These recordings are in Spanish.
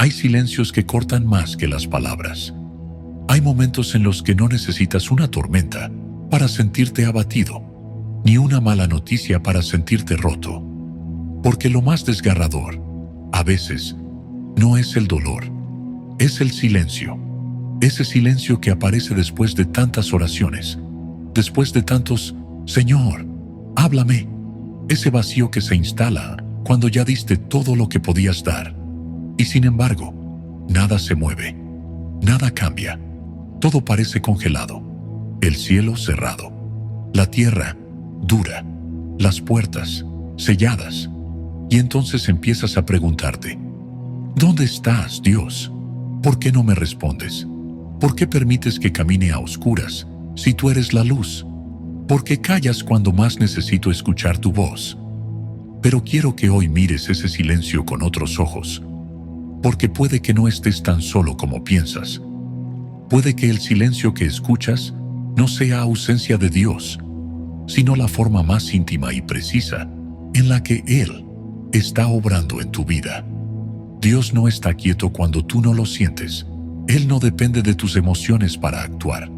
Hay silencios que cortan más que las palabras. Hay momentos en los que no necesitas una tormenta para sentirte abatido, ni una mala noticia para sentirte roto. Porque lo más desgarrador, a veces, no es el dolor, es el silencio. Ese silencio que aparece después de tantas oraciones, después de tantos «Señor, háblame». Ese vacío que se instala cuando ya diste todo lo que podías dar. Y sin embargo, nada se mueve, nada cambia. Todo parece congelado. El cielo cerrado, la tierra dura, las puertas selladas. Y entonces empiezas a preguntarte, ¿dónde estás, Dios? ¿Por qué no me respondes? ¿Por qué permites que camine a oscuras si tú eres la luz? ¿Por qué callas cuando más necesito escuchar tu voz? Pero quiero que hoy mires ese silencio con otros ojos, porque puede que no estés tan solo como piensas. Puede que el silencio que escuchas no sea ausencia de Dios, sino la forma más íntima y precisa en la que Él está obrando en tu vida. Dios no está quieto cuando tú no lo sientes. Él no depende de tus emociones para actuar.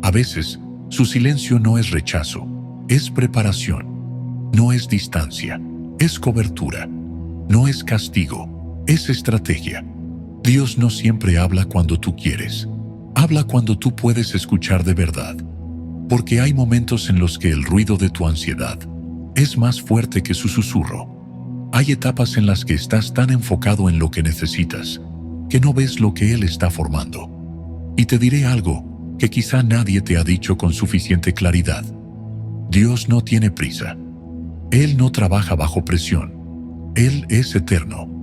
A veces, su silencio no es rechazo, es preparación. No es distancia, es cobertura. No es castigo, es estrategia. Dios no siempre habla cuando tú quieres. Habla cuando tú puedes escuchar de verdad. Porque hay momentos en los que el ruido de tu ansiedad es más fuerte que su susurro. Hay etapas en las que estás tan enfocado en lo que necesitas que no ves lo que Él está formando. Y te diré algo que quizá nadie te ha dicho con suficiente claridad. Dios no tiene prisa. Él no trabaja bajo presión. Él es eterno.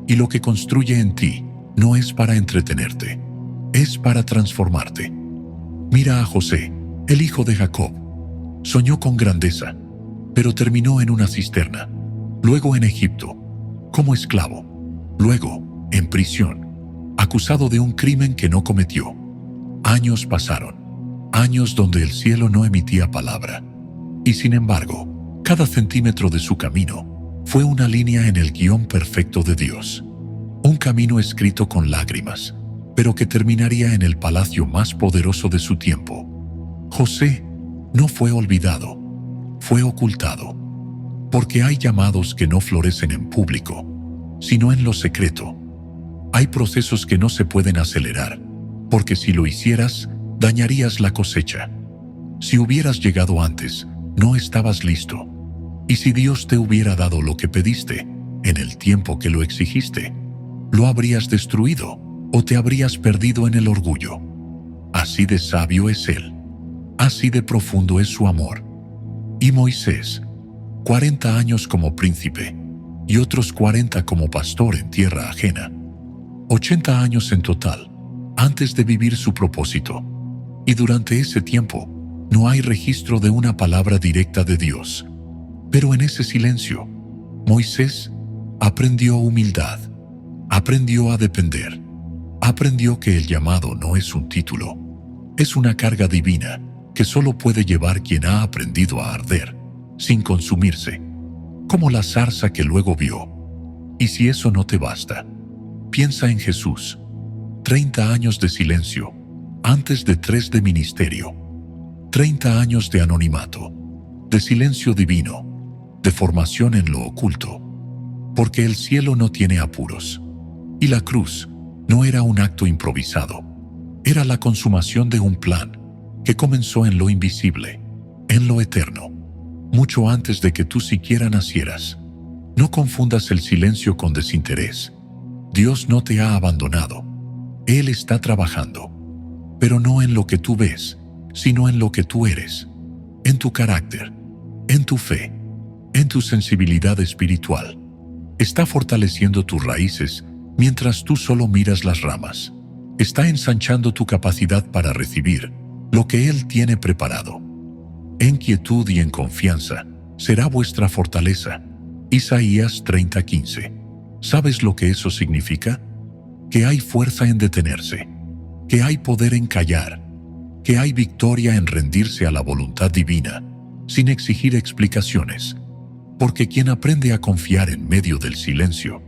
Y lo que construye en ti no es para entretenerte, es para transformarte. Mira a José, el hijo de Jacob. Soñó con grandeza, pero terminó en una cisterna, luego en Egipto, como esclavo, luego en prisión, acusado de un crimen que no cometió. Años pasaron, años donde el cielo no emitía palabra. Y sin embargo, cada centímetro de su camino fue una línea en el guión perfecto de Dios. Un camino escrito con lágrimas, pero que terminaría en el palacio más poderoso de su tiempo. José no fue olvidado, fue ocultado. Porque hay llamados que no florecen en público, sino en lo secreto. Hay procesos que no se pueden acelerar, porque si lo hicieras, dañarías la cosecha. Si hubieras llegado antes, no estabas listo. Y si Dios te hubiera dado lo que pediste, en el tiempo que lo exigiste, lo habrías destruido o te habrías perdido en el orgullo. Así de sabio es Él. Así de profundo es su amor. Y Moisés, 40 años como príncipe y otros 40 como pastor en tierra ajena. 80 años en total, antes de vivir su propósito. Y durante ese tiempo, no hay registro de una palabra directa de Dios. Pero en ese silencio, Moisés aprendió humildad, aprendió a depender, aprendió que el llamado no es un título, es una carga divina que solo puede llevar quien ha aprendido a arder, sin consumirse, como la zarza que luego vio. Y si eso no te basta, piensa en Jesús. 30 años de silencio, antes de 3 de ministerio. 30 años de anonimato, de silencio divino, de formación en lo oculto. Porque el cielo no tiene apuros. Y la cruz no era un acto improvisado. Era la consumación de un plan que comenzó en lo invisible, en lo eterno, mucho antes de que tú siquiera nacieras. No confundas el silencio con desinterés. Dios no te ha abandonado. Él está trabajando, pero no en lo que tú ves, sino en lo que tú eres, en tu carácter, en tu fe, en tu sensibilidad espiritual. Está fortaleciendo tus raíces mientras tú solo miras las ramas. Está ensanchando tu capacidad para recibir lo que Él tiene preparado. En quietud y en confianza será vuestra fortaleza. Isaías 30:15. ¿Sabes lo que eso significa? Que hay fuerza en detenerse, que hay poder en callar, que hay victoria en rendirse a la voluntad divina, sin exigir explicaciones. Porque quien aprende a confiar en medio del silencio,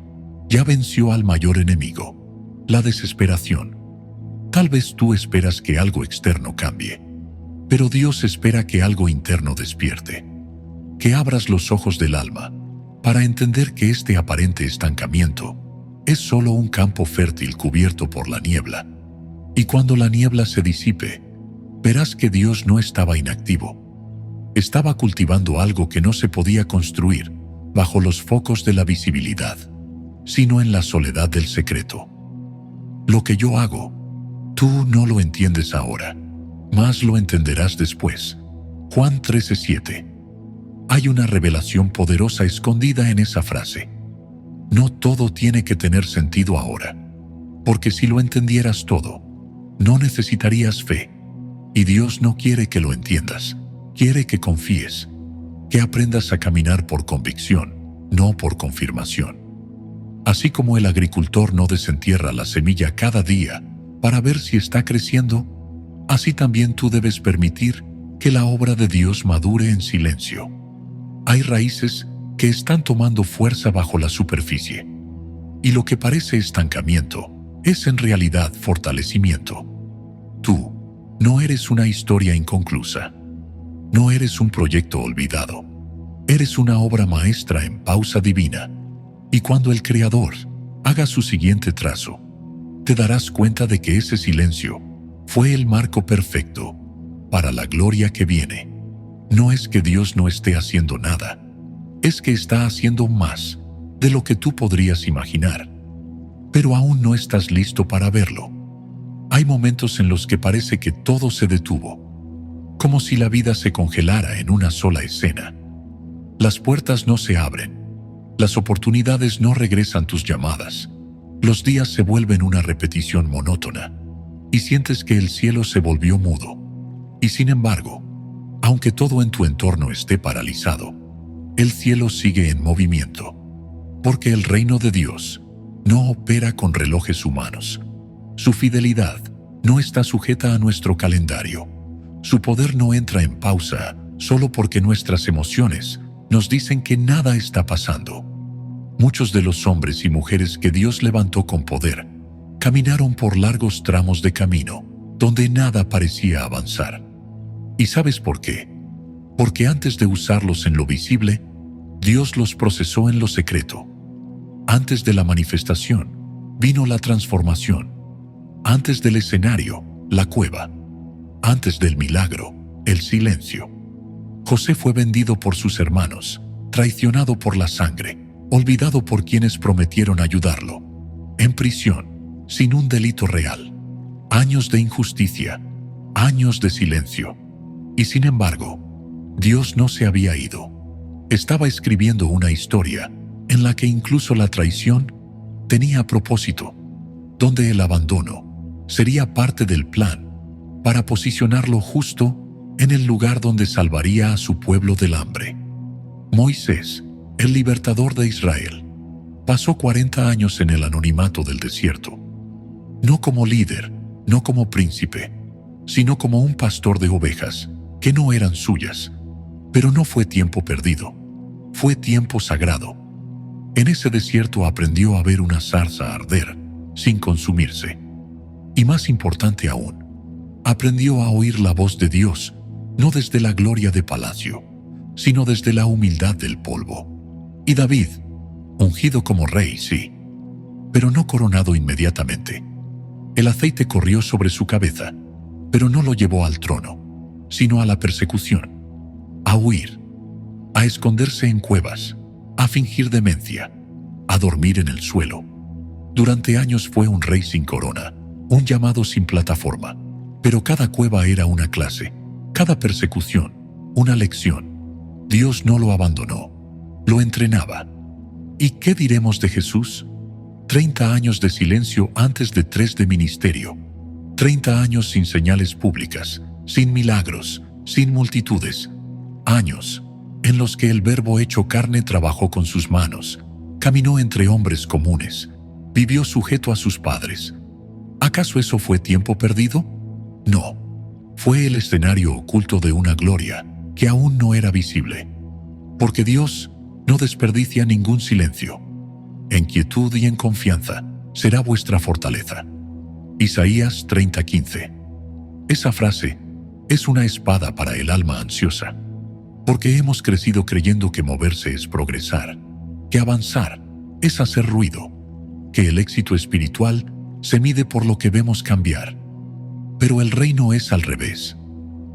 ya venció al mayor enemigo. la desesperación. Tal vez tú esperas que algo externo cambie, pero Dios espera que algo interno despierte, que abras los ojos del alma para entender que este aparente estancamiento es solo un campo fértil cubierto por la niebla. Y cuando la niebla se disipe, verás que Dios no estaba inactivo. Estaba cultivando algo que no se podía construir bajo los focos de la visibilidad, sino en la soledad del secreto. Lo que yo hago, tú no lo entiendes ahora, mas lo entenderás después. Juan 13:7. Hay una revelación poderosa escondida en esa frase. No todo tiene que tener sentido ahora, porque si lo entendieras todo, no necesitarías fe. Y Dios no quiere que lo entiendas, quiere que confíes, que aprendas a caminar por convicción, no por confirmación. Así como el agricultor no desentierra la semilla cada día para ver si está creciendo, así también tú debes permitir que la obra de Dios madure en silencio. Hay raíces que están tomando fuerza bajo la superficie, y lo que parece estancamiento es en realidad fortalecimiento. Tú no eres una historia inconclusa, no eres un proyecto olvidado, eres una obra maestra en pausa divina, y cuando el Creador haga su siguiente trazo, te darás cuenta de que ese silencio fue el marco perfecto para la gloria que viene. No es que Dios no esté haciendo nada, es que está haciendo más de lo que tú podrías imaginar, pero aún no estás listo para verlo. Hay momentos en los que parece que todo se detuvo, como si la vida se congelara en una sola escena. Las puertas no se abren, las oportunidades no regresan tus llamadas, los días se vuelven una repetición monótona, y sientes que el cielo se volvió mudo. Y sin embargo, aunque todo en tu entorno esté paralizado, el cielo sigue en movimiento, porque el reino de Dios no opera con relojes humanos. Su fidelidad no está sujeta a nuestro calendario. Su poder no entra en pausa solo porque nuestras emociones nos dicen que nada está pasando. Muchos de los hombres y mujeres que Dios levantó con poder caminaron por largos tramos de camino donde nada parecía avanzar. ¿Y sabes por qué? Porque antes de usarlos en lo visible, Dios los procesó en lo secreto. Antes de la manifestación, vino la transformación. Antes del escenario, la cueva. Antes del milagro, el silencio. José fue vendido por sus hermanos, traicionado por la sangre, olvidado por quienes prometieron ayudarlo. En prisión, sin un delito real. Años de injusticia, años de silencio. Y sin embargo, Dios no se había ido. Estaba escribiendo una historia en la que incluso la traición tenía propósito, donde el abandono sería parte del plan para posicionarlo justo en el lugar donde salvaría a su pueblo del hambre. Moisés, el libertador de Israel, pasó 40 años en el anonimato del desierto, no como líder, no como príncipe, sino como un pastor de ovejas que no eran suyas. Pero no fue tiempo perdido, fue tiempo sagrado. En ese desierto aprendió a ver una zarza arder sin consumirse. Y más importante aún, aprendió a oír la voz de Dios, no desde la gloria de palacio, sino desde la humildad del polvo. Y David, ungido como rey, sí, pero no coronado inmediatamente. El aceite corrió sobre su cabeza, pero no lo llevó al trono, sino a la persecución, a huir, a esconderse en cuevas, a fingir demencia, a dormir en el suelo. Durante años fue un rey sin corona, un llamado sin plataforma, pero cada cueva era una clase, cada persecución, una lección. Dios no lo abandonó, lo entrenaba. ¿Y qué diremos de Jesús? 30 años de silencio antes de 3 de ministerio, 30 años sin señales públicas, sin milagros, sin multitudes, años en los que el Verbo hecho carne trabajó con sus manos, caminó entre hombres comunes, vivió sujeto a sus padres. ¿Acaso eso fue tiempo perdido? No, fue el escenario oculto de una gloria que aún no era visible, porque Dios no desperdicia ningún silencio. En quietud y en confianza, será vuestra fortaleza. Isaías 30:15. Esa frase es una espada para el alma ansiosa, porque hemos crecido creyendo que moverse es progresar, que avanzar es hacer ruido, que el éxito espiritual se mide por lo que vemos cambiar. Pero el reino es al revés.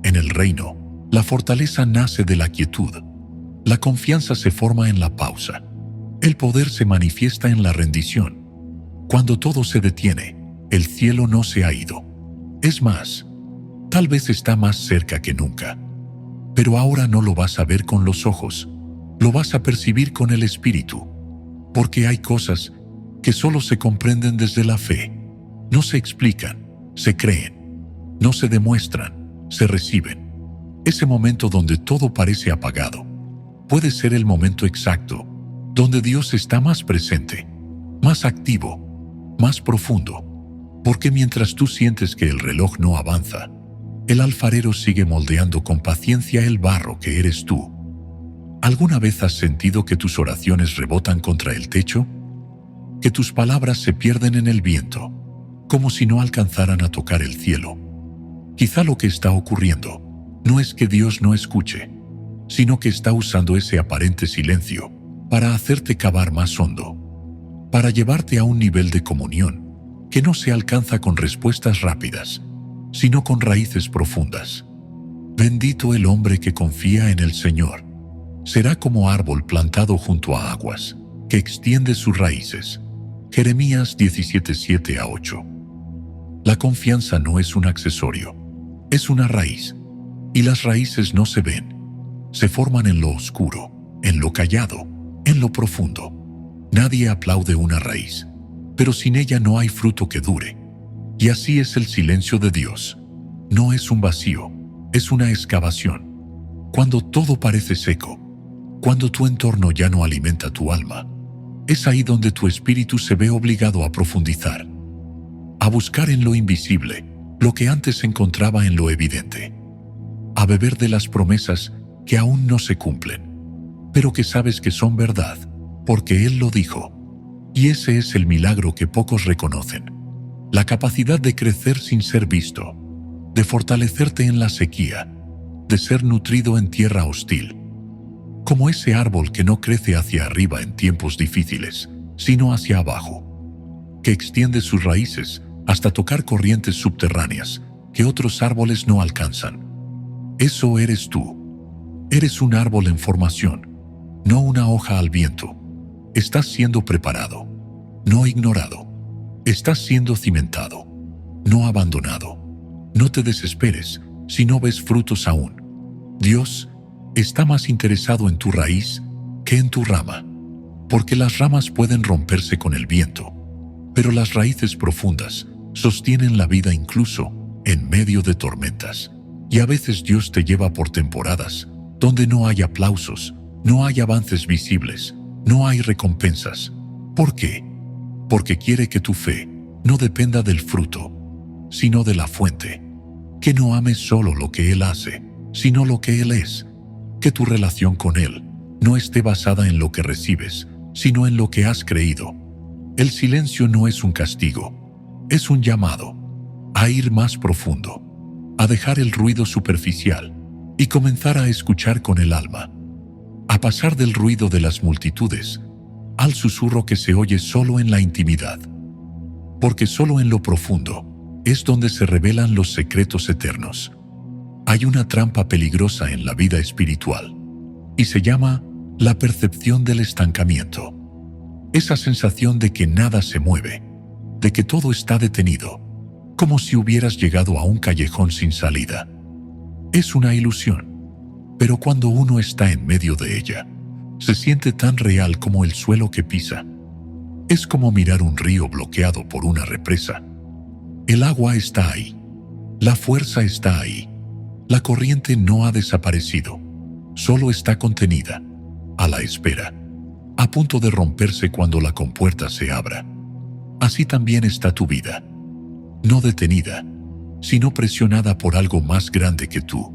En el reino, la fortaleza nace de la quietud, la confianza se forma en la pausa, el poder se manifiesta en la rendición. Cuando todo se detiene, el cielo no se ha ido. Es más, tal vez está más cerca que nunca. Pero ahora no lo vas a ver con los ojos, lo vas a percibir con el espíritu, porque hay cosas que solo se comprenden desde la fe. No se explican, se creen, no se demuestran, se reciben. Ese momento donde todo parece apagado puede ser el momento exacto donde Dios está más presente, más activo, más profundo, porque mientras tú sientes que el reloj no avanza, el alfarero sigue moldeando con paciencia el barro que eres tú. ¿Alguna vez has sentido que tus oraciones rebotan contra el techo? Que tus palabras se pierden en el viento, como si no alcanzaran a tocar el cielo. Quizá lo que está ocurriendo no es que Dios no escuche, sino que está usando ese aparente silencio para hacerte cavar más hondo, para llevarte a un nivel de comunión que no se alcanza con respuestas rápidas, sino con raíces profundas. Bendito el hombre que confía en el Señor. Será como árbol plantado junto a aguas, que extiende sus raíces. Jeremías 17:7-8. La confianza no es un accesorio, es una raíz. Y las raíces no se ven, se forman en lo oscuro, en lo callado, en lo profundo. Nadie aplaude una raíz, pero sin ella no hay fruto que dure. Y así es el silencio de Dios. No es un vacío, es una excavación. Cuando todo parece seco, cuando tu entorno ya no alimenta tu alma, es ahí donde tu espíritu se ve obligado a profundizar, a buscar en lo invisible lo que antes se encontraba en lo evidente, a beber de las promesas que aún no se cumplen, pero que sabes que son verdad, porque Él lo dijo. Y ese es el milagro que pocos reconocen. La capacidad de crecer sin ser visto, de fortalecerte en la sequía, de ser nutrido en tierra hostil. Como ese árbol que no crece hacia arriba en tiempos difíciles, sino hacia abajo, que extiende sus raíces hasta tocar corrientes subterráneas que otros árboles no alcanzan. Eso eres tú. Eres un árbol en formación, no una hoja al viento. Estás siendo preparado, no ignorado. Estás siendo cimentado, no abandonado. No te desesperes si no ves frutos aún. Dios está más interesado en tu raíz que en tu rama, porque las ramas pueden romperse con el viento, pero las raíces profundas sostienen la vida incluso en medio de tormentas. Y a veces Dios te lleva por temporadas donde no hay aplausos, no hay avances visibles, no hay recompensas. ¿Por qué? Porque quiere que tu fe no dependa del fruto, sino de la fuente. Que no ames solo lo que Él hace, sino lo que Él es. Que tu relación con Él no esté basada en lo que recibes, sino en lo que has creído. El silencio no es un castigo, es un llamado a ir más profundo, a dejar el ruido superficial y comenzar a escuchar con el alma, a pasar del ruido de las multitudes al susurro que se oye solo en la intimidad. Porque solo en lo profundo es donde se revelan los secretos eternos. Hay una trampa peligrosa en la vida espiritual y se llama la percepción del estancamiento. Esa sensación de que nada se mueve, de que todo está detenido, como si hubieras llegado a un callejón sin salida. Es una ilusión, pero cuando uno está en medio de ella, se siente tan real como el suelo que pisa. Es como mirar un río bloqueado por una represa. El agua está ahí, la fuerza está ahí, la corriente no ha desaparecido, solo está contenida, a la espera, a punto de romperse cuando la compuerta se abra. Así también está tu vida, no detenida, sino presionada por algo más grande que tú.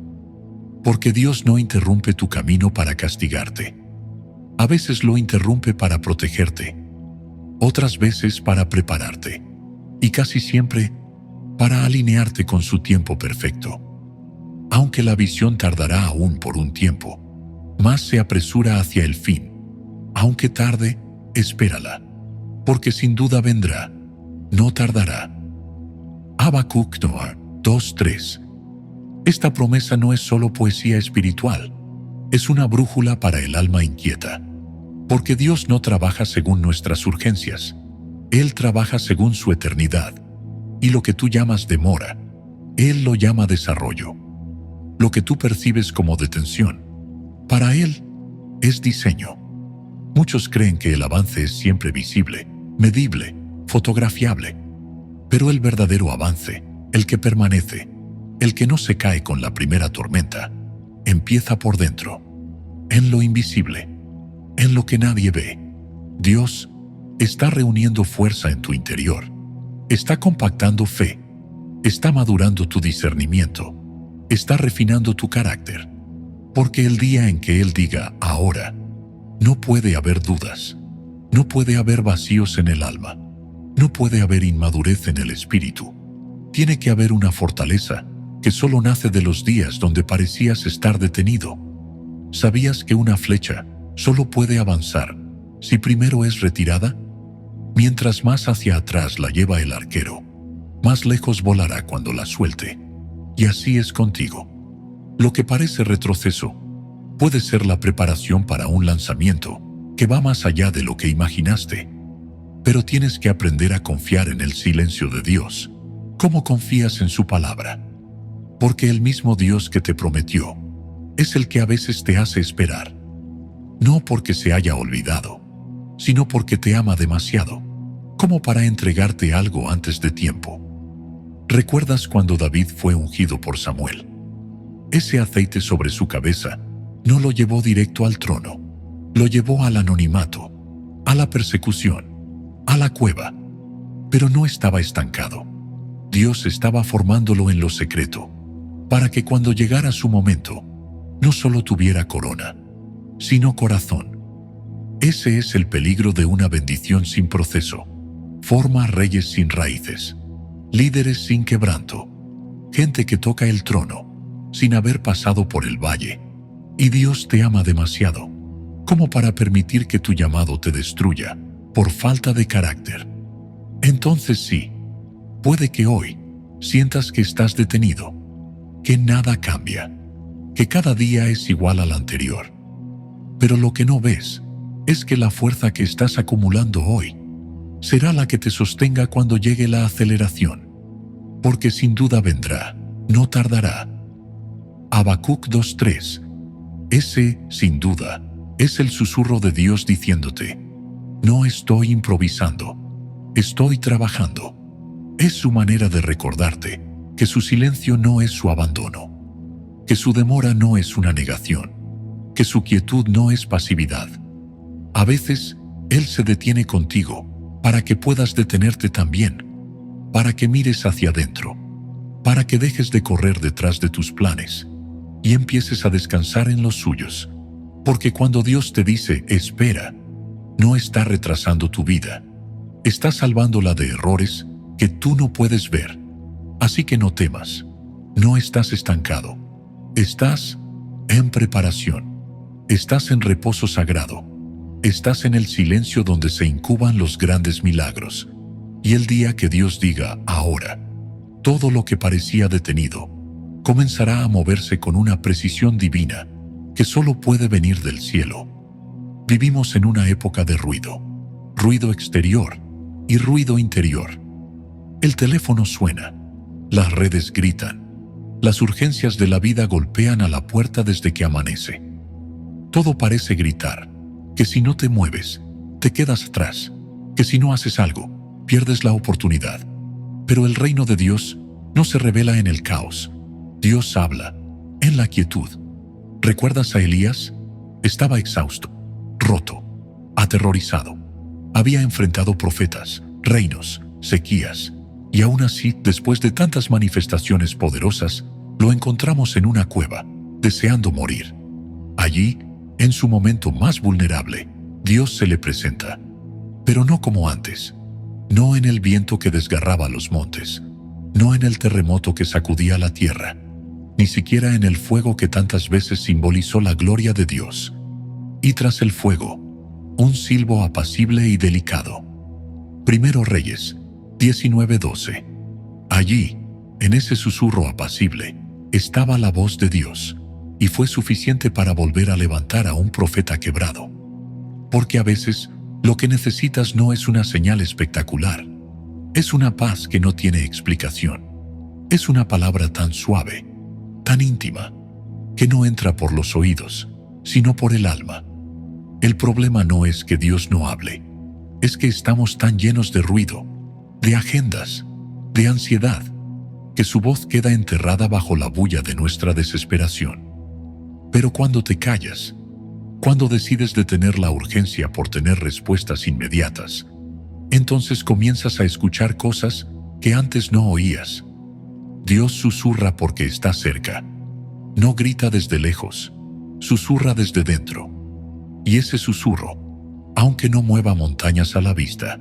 Porque Dios no interrumpe tu camino para castigarte. A veces lo interrumpe para protegerte. otras veces para prepararte, y casi siempre para alinearte con su tiempo perfecto. Aunque la visión tardará aún por un tiempo, más se apresura hacia el fin. Aunque tarde, espérala, porque sin duda vendrá, no tardará. Habacuc 2:3. Esta promesa no es solo poesía espiritual, es una brújula para el alma inquieta, porque Dios no trabaja según nuestras urgencias, Él trabaja según su eternidad, y lo que tú llamas demora, Él lo llama desarrollo. Lo que tú percibes como detención, para Él es diseño. Muchos creen que el avance es siempre visible, medible, fotografiable, pero el verdadero avance, el que permanece, el que no se cae con la primera tormenta, empieza por dentro, en lo invisible, en lo que nadie ve. Dios está reuniendo fuerza en tu interior, está compactando fe, está madurando tu discernimiento, está refinando tu carácter, porque el día en que Él diga ahora, no puede haber dudas, no puede haber vacíos en el alma, no puede haber inmadurez en el espíritu. Tiene que haber una fortaleza que solo nace de los días donde parecías estar detenido. ¿Sabías que una flecha solo puede avanzar si primero es retirada? Mientras más hacia atrás la lleva el arquero, más lejos volará cuando la suelte. Y así es contigo. Lo que parece retroceso puede ser la preparación para un lanzamiento que va más allá de lo que imaginaste. Pero tienes que aprender a confiar en el silencio de Dios. ¿Cómo confías en su palabra? Porque el mismo Dios que te prometió es el que a veces te hace esperar. No porque se haya olvidado, sino porque te ama demasiado, como para entregarte algo antes de tiempo. ¿Recuerdas cuando David fue ungido por Samuel? Ese aceite sobre su cabeza no lo llevó directo al trono, lo llevó al anonimato, a la persecución, a la cueva. Pero no estaba estancado. Dios estaba formándolo en lo secreto, para que cuando llegara su momento, no solo tuviera corona, sino corazón. Ese es el peligro de una bendición sin proceso. Forma reyes sin raíces, líderes sin quebranto, gente que toca el trono sin haber pasado por el valle. Y Dios te ama demasiado como para permitir que tu llamado te destruya por falta de carácter. Entonces sí, puede que hoy sientas que estás detenido, que nada cambia, que cada día es igual al anterior. Pero lo que no ves es que la fuerza que estás acumulando hoy será la que te sostenga cuando llegue la aceleración, porque sin duda vendrá, no tardará. Habacuc 2:3. Ese, sin duda, es el susurro de Dios diciéndote: no estoy improvisando, estoy trabajando. Es su manera de recordarte que su silencio no es su abandono, que su demora no es una negación, que su quietud no es pasividad. A veces, Él se detiene contigo para que puedas detenerte también, para que mires hacia adentro, para que dejes de correr detrás de tus planes y empieces a descansar en los suyos. Porque cuando Dios te dice espera, no está retrasando tu vida, está salvándola de errores que tú no puedes ver. Así que no temas, no estás estancado, estás en preparación, estás en reposo sagrado, estás en el silencio donde se incuban los grandes milagros. Y el día que Dios diga ahora, todo lo que parecía detenido comenzará a moverse con una precisión divina que solo puede venir del cielo. Vivimos en una época de ruido, ruido exterior y ruido interior. El teléfono suena, las redes gritan, las urgencias de la vida golpean a la puerta desde que amanece. Todo parece gritar, que si no te mueves, te quedas atrás, que si no haces algo, pierdes la oportunidad. Pero el reino de Dios no se revela en el caos. Dios habla en la quietud. ¿Recuerdas a Elías? Estaba exhausto, roto, aterrorizado. Había enfrentado profetas, reinos, sequías, y aún así, después de tantas manifestaciones poderosas, lo encontramos en una cueva, deseando morir. Allí, en su momento más vulnerable, Dios se le presenta. pero no como antes. No en el viento que desgarraba los montes, no en el terremoto que sacudía la tierra, ni siquiera en el fuego que tantas veces simbolizó la gloria de Dios. Y tras el fuego, un silbo apacible y delicado. Primero Reyes 19:12. Allí, en ese susurro apacible, estaba la voz de Dios, y fue suficiente para volver a levantar a un profeta quebrado. Porque a veces, lo que necesitas no es una señal espectacular. Es una paz que no tiene explicación. Es una palabra tan suave, tan íntima, que no entra por los oídos, sino por el alma. El problema no es que Dios no hable. Es que estamos tan llenos de ruido, de agendas, de ansiedad, que su voz queda enterrada bajo la bulla de nuestra desesperación. Pero cuando te callas, cuando decides detener la urgencia por tener respuestas inmediatas, entonces comienzas a escuchar cosas que antes no oías. Dios susurra porque está cerca. No grita desde lejos, susurra desde dentro. Y ese susurro, aunque no mueva montañas a la vista,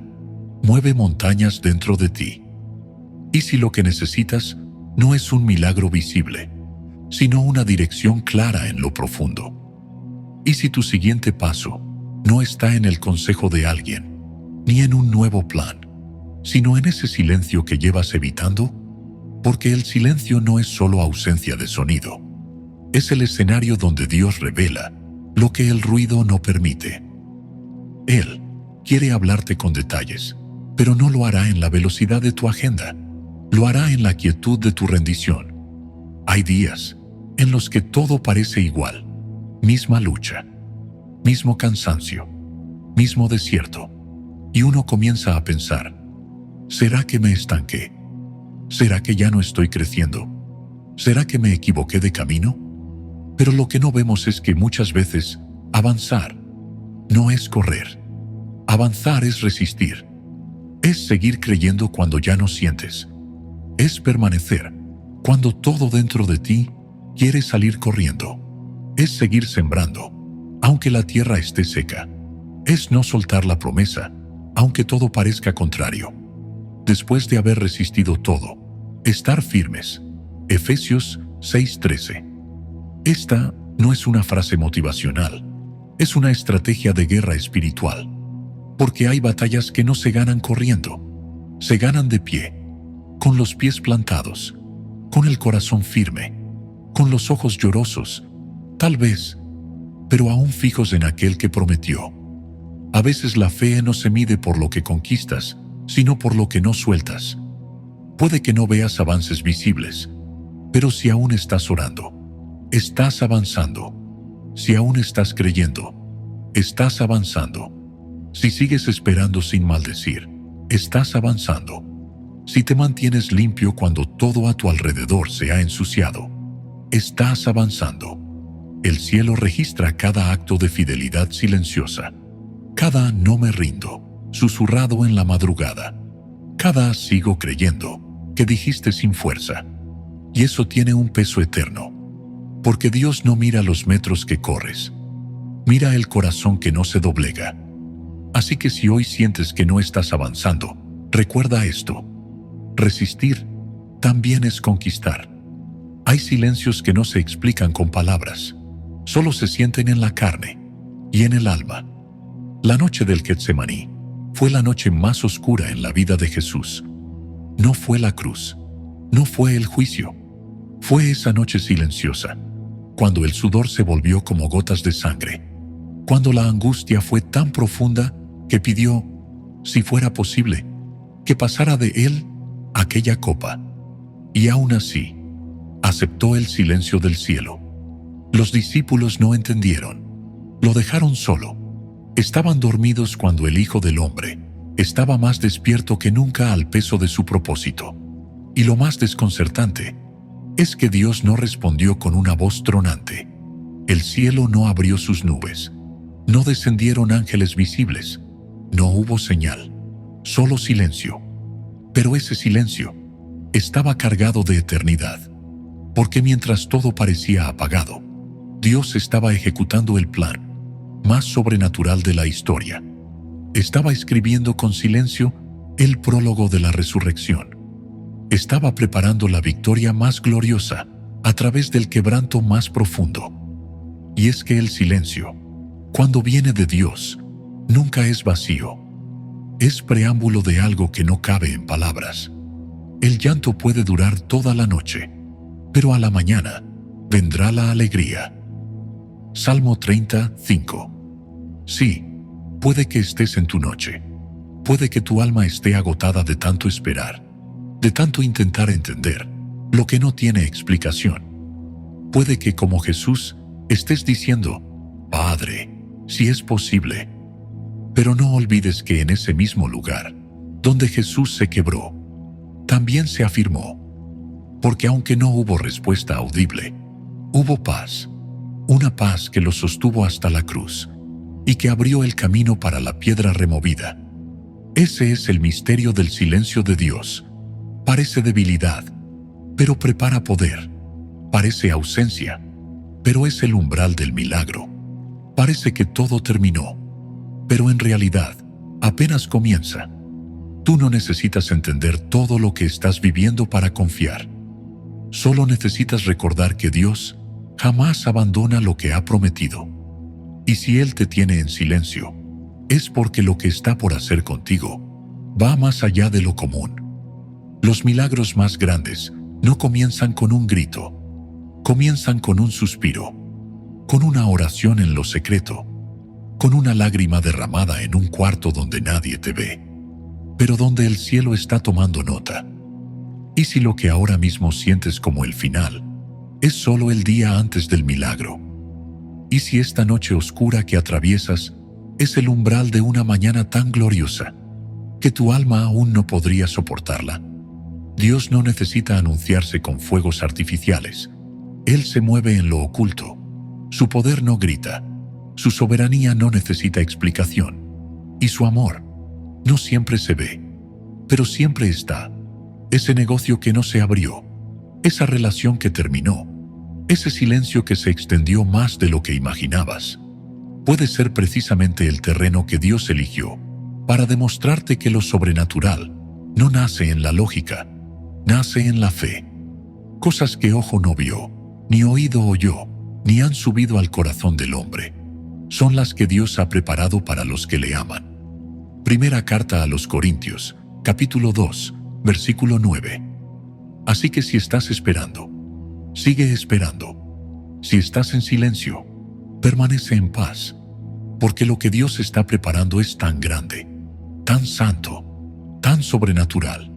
mueve montañas dentro de ti. Y si lo que necesitas no es un milagro visible, sino una dirección clara en lo profundo. Y si tu siguiente paso no está en el consejo de alguien, ni en un nuevo plan, sino en ese silencio que llevas evitando, porque el silencio no es solo ausencia de sonido, es el escenario donde Dios revela lo que el ruido no permite. Él quiere hablarte con detalles, pero no lo hará en la velocidad de tu agenda, lo hará en la quietud de tu rendición. Hay días en los que todo parece igual. Misma lucha, mismo cansancio, mismo desierto. Y uno comienza a pensar, ¿será que me estanqué? ¿Será que ya no estoy creciendo? ¿Será que me equivoqué de camino? Pero lo que no vemos es que muchas veces avanzar no es correr. Avanzar es resistir. Es seguir creyendo cuando ya no sientes. Es permanecer cuando todo dentro de ti quiere salir corriendo. Es seguir sembrando, aunque la tierra esté seca. Es no soltar la promesa, aunque todo parezca contrario. Después de haber resistido todo, estar firmes. Efesios 6:13. Esta no es una frase motivacional, es una estrategia de guerra espiritual. Porque hay batallas que no se ganan corriendo, se ganan de pie, con los pies plantados, con el corazón firme, con los ojos llorosos, tal vez, pero aún fijos en aquel que prometió. A veces la fe no se mide por lo que conquistas, sino por lo que no sueltas. Puede que no veas avances visibles, pero si aún estás orando, estás avanzando. Si aún estás creyendo, estás avanzando. Si sigues esperando sin maldecir, estás avanzando. Si te mantienes limpio cuando todo a tu alrededor se ha ensuciado, estás avanzando. El cielo registra cada acto de fidelidad silenciosa, cada no me rindo, susurrado en la madrugada, cada sigo creyendo que dijiste sin fuerza. Y eso tiene un peso eterno, porque Dios no mira los metros que corres, mira el corazón que no se doblega. Así que si hoy sientes que no estás avanzando, recuerda esto: resistir también es conquistar. Hay silencios que no se explican con palabras, solo se sienten en la carne y en el alma. La noche del Getsemaní fue la noche más oscura en la vida de Jesús. No fue la cruz, no fue el juicio, fue esa noche silenciosa, cuando el sudor se volvió como gotas de sangre, cuando la angustia fue tan profunda que pidió, si fuera posible, que pasara de él aquella copa. Y aún así, aceptó el silencio del cielo. Los discípulos no entendieron. Lo dejaron solo. Estaban dormidos cuando el Hijo del Hombre estaba más despierto que nunca al peso de su propósito. Y lo más desconcertante es que Dios no respondió con una voz tronante. El cielo no abrió sus nubes. No descendieron ángeles visibles. No hubo señal. Solo silencio. Pero ese silencio estaba cargado de eternidad. Porque mientras todo parecía apagado, Dios estaba ejecutando el plan más sobrenatural de la historia. Estaba escribiendo con silencio el prólogo de la resurrección. Estaba preparando la victoria más gloriosa a través del quebranto más profundo. Y es que el silencio, cuando viene de Dios, nunca es vacío. Es preámbulo de algo que no cabe en palabras. El llanto puede durar toda la noche, pero a la mañana vendrá la alegría. Salmo 35. Sí, puede que estés en tu noche. Puede que tu alma esté agotada de tanto esperar, de tanto intentar entender lo que no tiene explicación. Puede que, como Jesús, estés diciendo, Padre, si es posible. Pero no olvides que en ese mismo lugar, donde Jesús se quebró, también se afirmó. Porque aunque no hubo respuesta audible, hubo paz. Una paz que lo sostuvo hasta la cruz y que abrió el camino para la piedra removida. Ese es el misterio del silencio de Dios. Parece debilidad, pero prepara poder. Parece ausencia, pero es el umbral del milagro. Parece que todo terminó, pero en realidad apenas comienza. Tú no necesitas entender todo lo que estás viviendo para confiar. Solo necesitas recordar que Dios jamás abandona lo que ha prometido. Y si Él te tiene en silencio, es porque lo que está por hacer contigo va más allá de lo común. Los milagros más grandes no comienzan con un grito, comienzan con un suspiro, con una oración en lo secreto, con una lágrima derramada en un cuarto donde nadie te ve, pero donde el cielo está tomando nota. Y si lo que ahora mismo sientes como el final es solo el día antes del milagro, y si esta noche oscura que atraviesas es el umbral de una mañana tan gloriosa que tu alma aún no podría soportarla, Dios no necesita anunciarse con fuegos artificiales. Él se mueve en lo oculto. Su poder no grita. Su soberanía no necesita explicación. Y su amor no siempre se ve, pero siempre está. Ese negocio que no se abrió, esa relación que terminó, ese silencio que se extendió más de lo que imaginabas, puede ser precisamente el terreno que Dios eligió para demostrarte que lo sobrenatural no nace en la lógica, nace en la fe. Cosas que ojo no vio, ni oído oyó, ni han subido al corazón del hombre, son las que Dios ha preparado para los que le aman. Primera carta a los Corintios, capítulo 2, versículo 9. Así que si estás esperando, sigue esperando. Si estás en silencio, permanece en paz, porque lo que Dios está preparando es tan grande, tan santo, tan sobrenatural,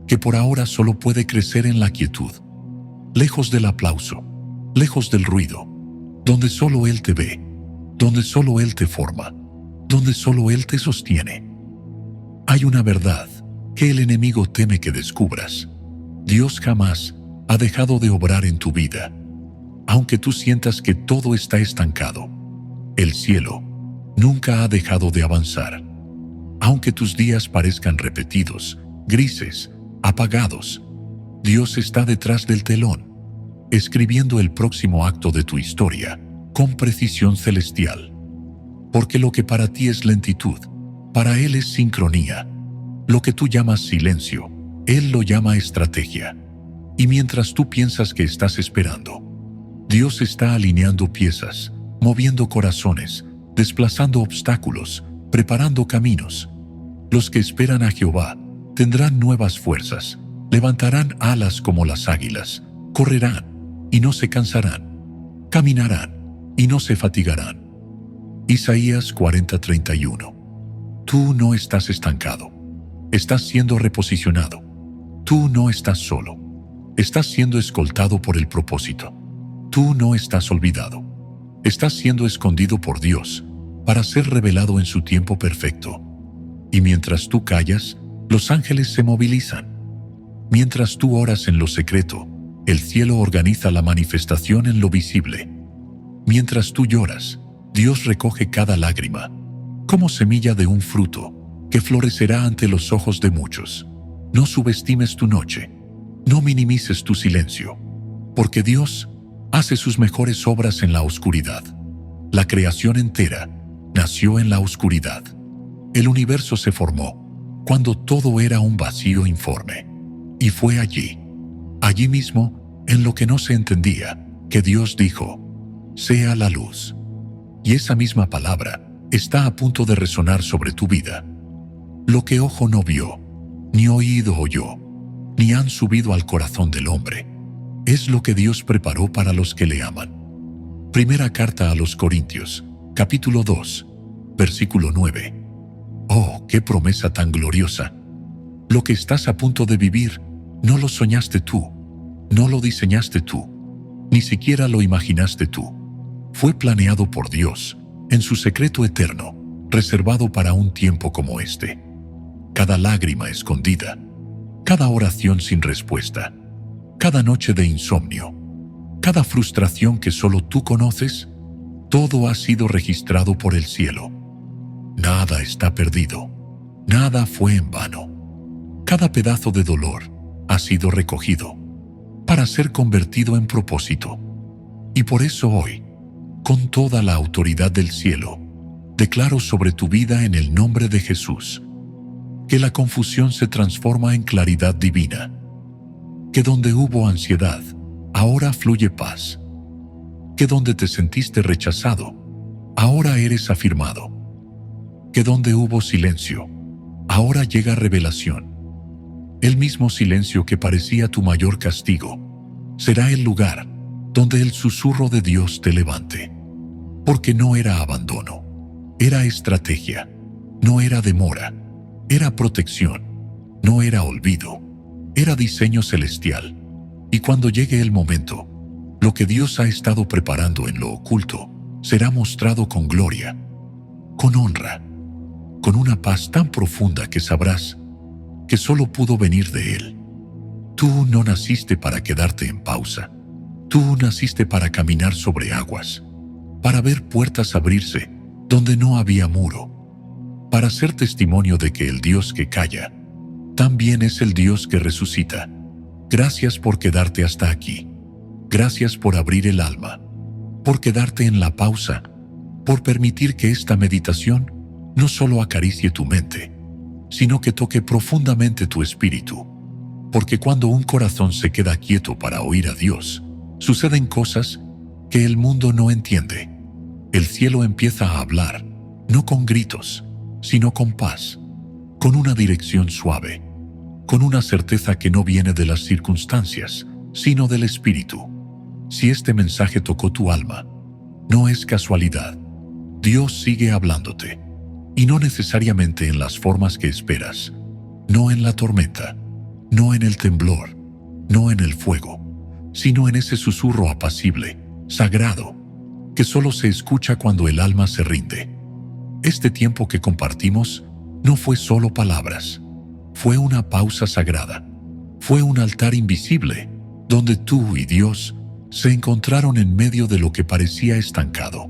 que por ahora solo puede crecer en la quietud, lejos del aplauso, lejos del ruido, donde solo Él te ve, donde solo Él te forma, donde solo Él te sostiene. Hay una verdad que el enemigo teme que descubras. Dios jamás ha dejado de obrar en tu vida. Aunque tú sientas que todo está estancado, el cielo nunca ha dejado de avanzar. Aunque tus días parezcan repetidos, grises, apagados, Dios está detrás del telón, escribiendo el próximo acto de tu historia con precisión celestial. Porque lo que para ti es lentitud, para Él es sincronía. Lo que tú llamas silencio, Él lo llama estrategia. Y mientras tú piensas que estás esperando, Dios está alineando piezas, moviendo corazones, desplazando obstáculos, preparando caminos. Los que esperan a Jehová tendrán nuevas fuerzas, levantarán alas como las águilas, correrán y no se cansarán, caminarán y no se fatigarán. Isaías 40:31. Tú no estás estancado, estás siendo reposicionado. Tú no estás solo, estás siendo escoltado por el propósito. Tú no estás olvidado, estás siendo escondido por Dios para ser revelado en su tiempo perfecto. Y mientras tú callas, los ángeles se movilizan. Mientras tú oras en lo secreto, el cielo organiza la manifestación en lo visible. Mientras tú lloras, Dios recoge cada lágrima, como semilla de un fruto que florecerá ante los ojos de muchos. No subestimes tu noche, no minimices tu silencio, porque Dios hace sus mejores obras en la oscuridad. La creación entera nació en la oscuridad. El universo se formó cuando todo era un vacío informe. Y fue allí mismo, en lo que no se entendía, que Dios dijo: sea la luz. Y esa misma palabra está a punto de resonar sobre tu vida. Lo que ojo no vio, ni oído oyó, ni han subido al corazón del hombre, es lo que Dios preparó para los que le aman. Primera carta a los Corintios, capítulo 2, versículo 9. Oh, qué promesa tan gloriosa. Lo que estás a punto de vivir, no lo soñaste tú, no lo diseñaste tú, ni siquiera lo imaginaste tú. Fue planeado por Dios, en su secreto eterno, reservado para un tiempo como este. Cada lágrima escondida, cada oración sin respuesta, cada noche de insomnio, cada frustración que solo tú conoces, todo ha sido registrado por el cielo. Nada está perdido, nada fue en vano. Cada pedazo de dolor ha sido recogido para ser convertido en propósito. Y por eso hoy, con toda la autoridad del cielo, declaro sobre tu vida en el nombre de Jesús, que la confusión se transforma en claridad divina, que donde hubo ansiedad, ahora fluye paz, que donde te sentiste rechazado, ahora eres afirmado, que donde hubo silencio, ahora llega revelación. El mismo silencio que parecía tu mayor castigo será el lugar donde el susurro de Dios te levante, porque no era abandono, era estrategia, no era demora, era protección, no era olvido, era diseño celestial. Y cuando llegue el momento, lo que Dios ha estado preparando en lo oculto será mostrado con gloria, con honra, con una paz tan profunda que sabrás que solo pudo venir de Él. Tú no naciste para quedarte en pausa. Tú naciste para caminar sobre aguas, para ver puertas abrirse donde no había muro, para ser testimonio de que el Dios que calla también es el Dios que resucita. Gracias por quedarte hasta aquí. Gracias por abrir el alma, por quedarte en la pausa, por permitir que esta meditación no solo acaricie tu mente, sino que toque profundamente tu espíritu. Porque cuando un corazón se queda quieto para oír a Dios, suceden cosas que el mundo no entiende. El cielo empieza a hablar, no con gritos, sino con paz, con una dirección suave, con una certeza que no viene de las circunstancias, sino del Espíritu. Si este mensaje tocó tu alma, no es casualidad. Dios sigue hablándote, y no necesariamente en las formas que esperas, no en la tormenta, no en el temblor, no en el fuego, sino en ese susurro apacible, sagrado, que solo se escucha cuando el alma se rinde. Este tiempo que compartimos no fue solo palabras, fue una pausa sagrada, fue un altar invisible, donde tú y Dios se encontraron en medio de lo que parecía estancado.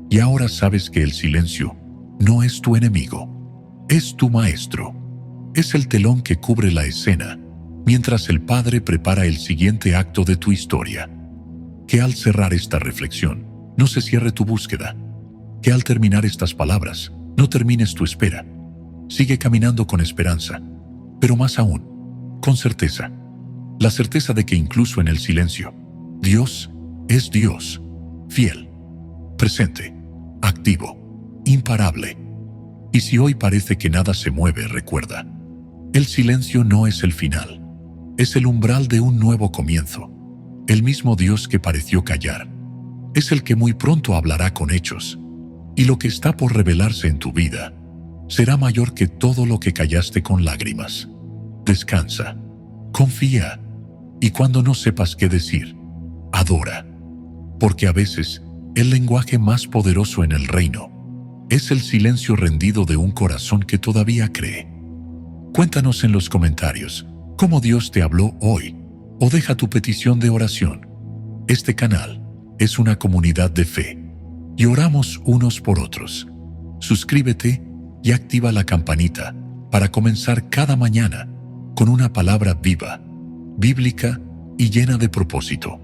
Y ahora sabes que el silencio no es tu enemigo, es tu maestro. Es el telón que cubre la escena, mientras el Padre prepara el siguiente acto de tu historia. Que al cerrar esta reflexión, no se cierre tu búsqueda. Que al terminar estas palabras, no termines tu espera. Sigue caminando con esperanza, pero más aún, con certeza. La certeza de que incluso en el silencio, Dios es Dios, fiel, presente, activo, imparable. Y si hoy parece que nada se mueve, recuerda, el silencio no es el final, es el umbral de un nuevo comienzo. El mismo Dios que pareció callar, es el que muy pronto hablará con hechos, y lo que está por revelarse en tu vida será mayor que todo lo que callaste con lágrimas. Descansa, confía, y cuando no sepas qué decir, adora, porque a veces el lenguaje más poderoso en el reino es el silencio rendido de un corazón que todavía cree. Cuéntanos en los comentarios cómo Dios te habló hoy, o deja tu petición de oración. Este canal es una comunidad de fe, y oramos unos por otros. Suscríbete y activa la campanita para comenzar cada mañana con una palabra viva, bíblica y llena de propósito.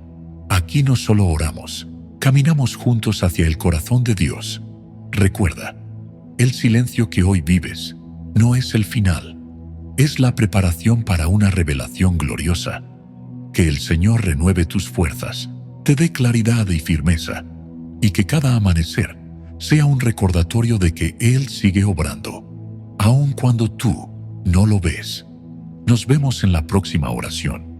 Aquí no solo oramos, caminamos juntos hacia el corazón de Dios. Recuerda, El silencio que hoy vives no es el final, es la preparación para una revelación gloriosa. Que el Señor renueve tus fuerzas, te dé claridad y firmeza, y que cada amanecer sea un recordatorio de que Él sigue obrando, aun cuando tú no lo ves. Nos vemos en la próxima oración.